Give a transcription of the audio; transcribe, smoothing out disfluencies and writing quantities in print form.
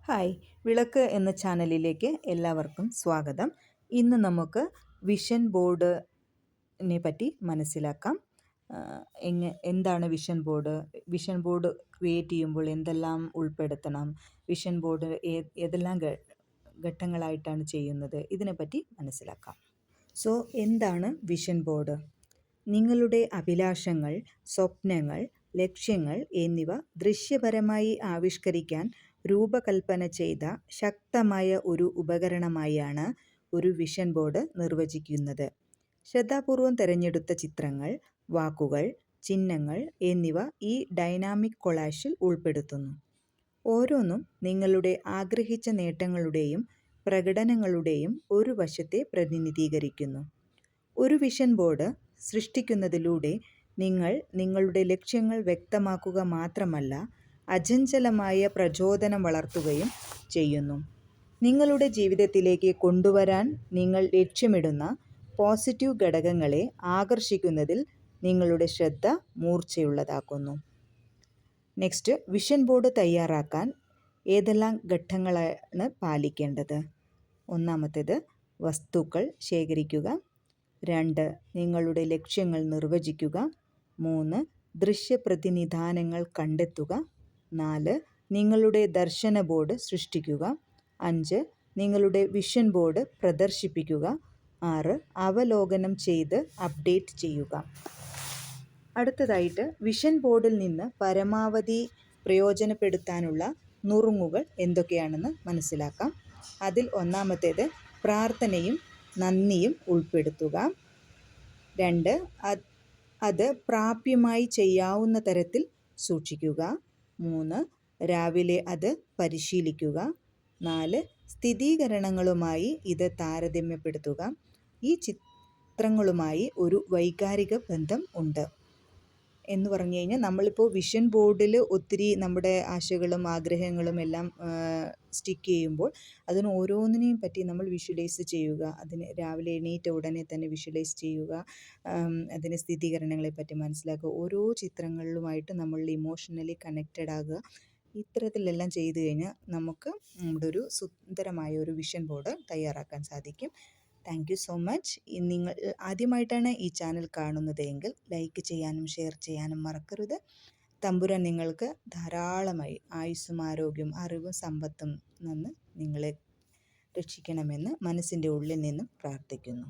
Hi, വിളക്ക് എന്ന ചാനലിലേക്ക് എല്ലാവർക്കും സ്വാഗതം. ഇന്ന് നമുക്ക് വിഷൻ ബോർഡിനെ പറ്റി മനസ്സിലാക്കാം. എന്താണ് vision board? Vision board create ചെയ്യുമ്പോൾ എന്തെല്ലാം ഉൾപ്പെടുത്തണം? വിഷൻ ബോർഡ് ഏതെല്ലാം ഘട്ടങ്ങളായിട്ടാണ് ചെയ്യുന്നത്? ഇതിനെപ്പറ്റി മനസ്സിലാക്കാം. സോ എന്താണ് വിഷൻ ബോർഡ്? നിങ്ങളുടെ അഭിലാഷങ്ങൾ, സ്വപ്നങ്ങൾ, ലക്ഷ്യങ്ങൾ എന്നിവ ദൃശ്യപരമായി ആവിഷ്കരിക്കാൻ രൂപകൽപ്പന ചെയ്ത ശക്തമായ ഒരു ഉപകരണമായാണ് ഒരു വിഷൻ ബോർഡ് നിർവചിക്കുന്നത്. ശ്രദ്ധാപൂർവം തിരഞ്ഞെടുത്ത ചിത്രങ്ങൾ, വാക്കുകൾ, ചിഹ്നങ്ങൾ എന്നിവ ഈ ഡൈനാമിക് കൊളാഷിൽ ഉൾപ്പെടുത്തുന്നു. ഓരോന്നും നിങ്ങളുടെ ആഗ്രഹിച്ച നേട്ടങ്ങളുടെയും പ്രകടനങ്ങളുടെയും ഒരു വശത്തെ പ്രതിനിധീകരിക്കുന്നു. ഒരു വിഷൻ ബോർഡ് സൃഷ്ടിക്കുന്നതിലൂടെ നിങ്ങൾ നിങ്ങളുടെ ലക്ഷ്യങ്ങൾ വ്യക്തമാക്കുക മാത്രമല്ല, അചഞ്ചലമായ പ്രചോദനം വളർത്തുകയും ചെയ്യുന്നു. നിങ്ങളുടെ ജീവിതത്തിലേക്ക് കൊണ്ടുവരാൻ നിങ്ങൾ ലക്ഷ്യമിടുന്ന പോസിറ്റീവ് ഘടകങ്ങളെ ആകർഷിക്കുന്നതിൽ നിങ്ങളുടെ ശ്രദ്ധ മൂർച്ചയുള്ളതാക്കുന്നു. നെക്സ്റ്റ്, വിഷൻ ബോർഡ് തയ്യാറാക്കാൻ ഏതെല്ലാം ഘട്ടങ്ങളാണ് പാലിക്കേണ്ടത്? ഒന്നാമത്തേത്, വസ്തുക്കൾ ശേഖരിക്കുക. 2, നിങ്ങളുടെ ലക്ഷ്യങ്ങൾ നിർവചിക്കുക. 3, ദൃശ്യപ്രതിനിധാനങ്ങൾ കണ്ടെത്തുക. 4, നിങ്ങളുടെ ദർശന ബോർഡ് സൃഷ്ടിക്കുക. 5, നിങ്ങളുടെ വിഷൻ ബോർഡ് പ്രദർശിപ്പിക്കുക. 6, അവലോകനം ചെയ്ത് അപ്ഡേറ്റ് ചെയ്യുക. അടുത്തതായിട്ട്, വിഷൻ ബോർഡിൽ നിന്ന് പരമാവധി പ്രയോജനപ്പെടുത്താനുള്ള നുറുങ്ങുകൾ എന്തൊക്കെയാണെന്ന് മനസ്സിലാക്കാം. അതിൽ ഒന്നാമത്തേത്, പ്രാർത്ഥനയും നന്ദിയും ഉൾപ്പെടുത്തുക. 2, അത് പ്രാപ്യമായി ചെയ്യാവുന്ന തരത്തിൽ സൂക്ഷിക്കുക. 3, രാവിലെ അത് പരിശീലിക്കുക. 4, സ്ഥിരീകരണങ്ങളുമായി ഇത് താരതമ്യപ്പെടുത്തുക. ഈ ചിത്രങ്ങളുമായി ഒരു വൈകാരിക ബന്ധം ഉണ്ട് എന്ന് പറഞ്ഞു കഴിഞ്ഞാൽ, നമ്മളിപ്പോൾ വിഷൻ ബോർഡിൽ ഒത്തിരി നമ്മുടെ ആശകളും ആഗ്രഹങ്ങളും എല്ലാം സ്റ്റിക്ക് ചെയ്യുമ്പോൾ അതിന് ഓരോന്നിനെയും പറ്റി നമ്മൾ വിഷ്വലൈസ് ചെയ്യുക. അതിന് രാവിലെ എണീറ്റ ഉടനെ തന്നെ വിഷ്വലൈസ് ചെയ്യുക. അതിന് സ്ഥിരീകരണങ്ങളെ പറ്റി മനസ്സിലാക്കുക. ഓരോ ചിത്രങ്ങളിലുമായിട്ട് നമ്മൾ ഇമോഷണലി കണക്റ്റഡ് ആകുക. ഇത്തരത്തിലെല്ലാം ചെയ്തു കഴിഞ്ഞാൽ നമുക്ക് നമ്മുടെ ഒരു സുന്ദരമായ ഒരു വിഷൻ ബോർഡ് തയ്യാറാക്കാൻ സാധിക്കും. Thank you so much. നിങ്ങൾ ആദ്യമായിട്ടാണ് ഈ ചാനൽ കാണുന്നതെങ്കിൽ ലൈക്ക് ചെയ്യാനും ഷെയർ ചെയ്യാനും മറക്കരുത്. തമ്പുരാൻ നിങ്ങൾക്ക് ധാരാളമായി ആയുസ്സും ആരോഗ്യവും അറിവും സമ്പത്തും നിന്ന് നിങ്ങളെ രക്ഷിക്കണമെന്ന് മനസ്സിൻ്റെ ഉള്ളിൽ നിന്നും പ്രാർത്ഥിക്കുന്നു.